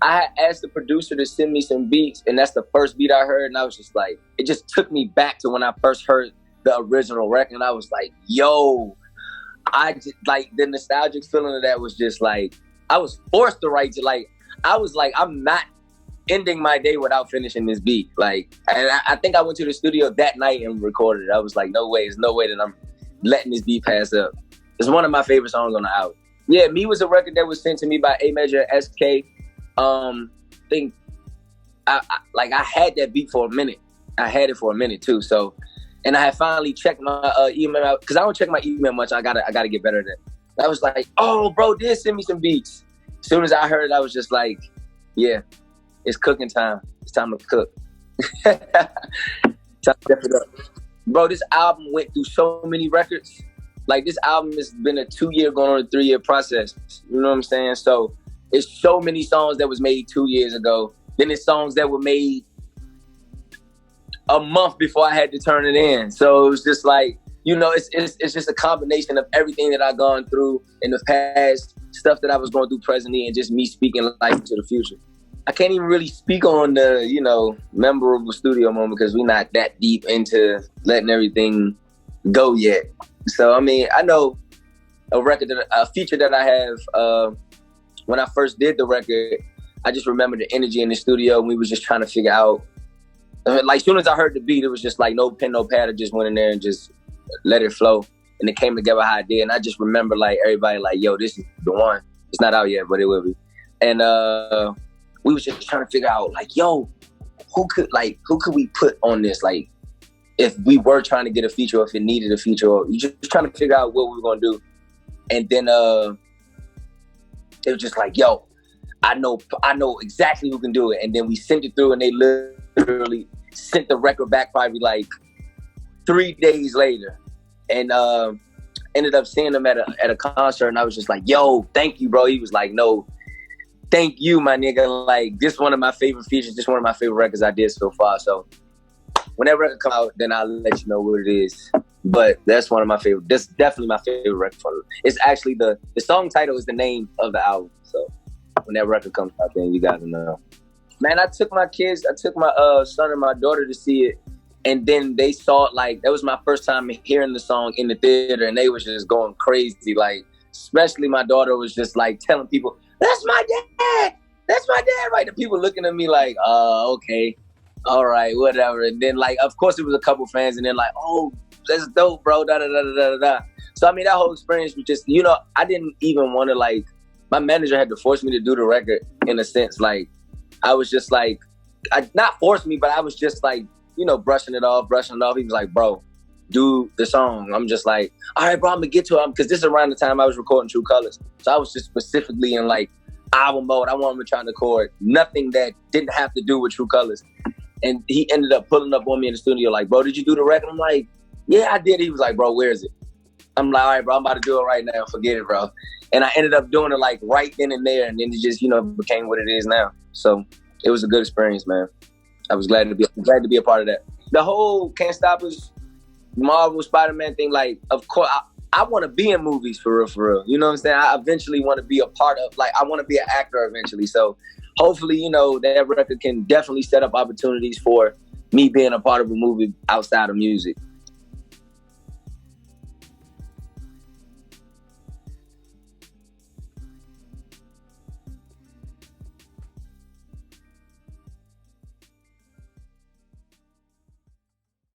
I had asked the producer to send me some beats, and that's the first beat I heard, and I was just like, it just took me back to when I first heard the original record, and I was like, yo, I just, like, the nostalgic feeling of that was just like, I was forced to write to, like, I was like, I'm not ending my day without finishing this beat. Like, and I think I went to the studio that night and recorded it. I was like, no way, there's no way that I'm letting this beat pass up. It's one of my favorite songs on the album. Yeah, Me was a record that was sent to me by A Major SK. Think I had that beat for a minute. I had it for a minute too. So, and I had finally checked my email out because I don't check my email much. I gotta get better at that. I was like, oh, bro, did send me some beats. As soon as I heard it, I was just like, yeah, it's cooking time. It's time to cook. Time to step it up. Bro, this album went through so many records. Like, this album has been a 2-year going on a 3-year process. You know what I'm saying? So it's so many songs that was made 2 years ago. Then there's songs that were made a month before I had to turn it in. So it was just like, you know, it's just a combination of everything that I've gone through in the past, stuff that I was going through presently, and just me speaking life into the future. I can't even really speak on the, you know, memorable studio moment because we're not that deep into letting everything go yet. So, I mean, I know a feature that I have, when I first did the record, I just remember the energy in the studio, and we was just trying to figure out, like, as soon as I heard the beat, it was just like no pen, no pad. I just went in there and just let it flow, and it came together how I did. And I just remember, like, everybody like, yo, this is the one. It's not out yet, but it will be. And we was just trying to figure out, like, yo, who could we put on this? Like, if we were trying to get a feature, or if it needed a feature, or you just trying to figure out what we were gonna do. And then it was just like, yo, I know exactly who can do it. And then we sent it through, and they literally sent the record back probably like 3 days later. And ended up seeing him at a concert, and I was just like, yo, thank you, bro. He was like, no, thank you, my nigga. Like, this is one of my favorite features, just one of my favorite records I did so far. So whenever it comes out, then I'll let you know what it is. But that's one of my favorite. That's definitely my favorite record for it. It's actually the song title is the name of the album. So when that record comes out, then you gotta know. Man, I took my son and my daughter to see it, and then they saw it. Like, that was my first time hearing the song in the theater, and they was just going crazy. Like, especially my daughter was just like telling people, "That's my dad! That's my dad!" Right? The people looking at me like, okay, all right, whatever. And then, like, of course, it was a couple fans, and then like, oh, that's dope, bro. Da da da da da da. So I mean, that whole experience was just, you know, I didn't even want to, like, my manager had to force me to do the record in a sense. Like, I was just like, not force me, but I was just like, you know, brushing it off. He was like, bro, do the song. I'm just like, all right, bro, I'm gonna get to it. Because this is around the time I was recording True Colors. So I was just specifically in like album mode. I wanted to try to record nothing that didn't have to do with True Colors. And he ended up pulling up on me in the studio like, bro, did you do the record? I'm like, yeah, I did. He was like, bro, where is it? I'm like, all right, bro, I'm about to do it right now. Forget it, bro. And I ended up doing it like right then and there. And then it just, you know, became what it is now. So it was a good experience, man. I was glad to be a part of that. The whole Can't Stop Us, Marvel, Spider-Man thing, like, of course, I want to be in movies for real. You know what I'm saying? I eventually want to be a part of, like, I want to be an actor eventually. So hopefully, you know, that record can definitely set up opportunities for me being a part of a movie outside of music.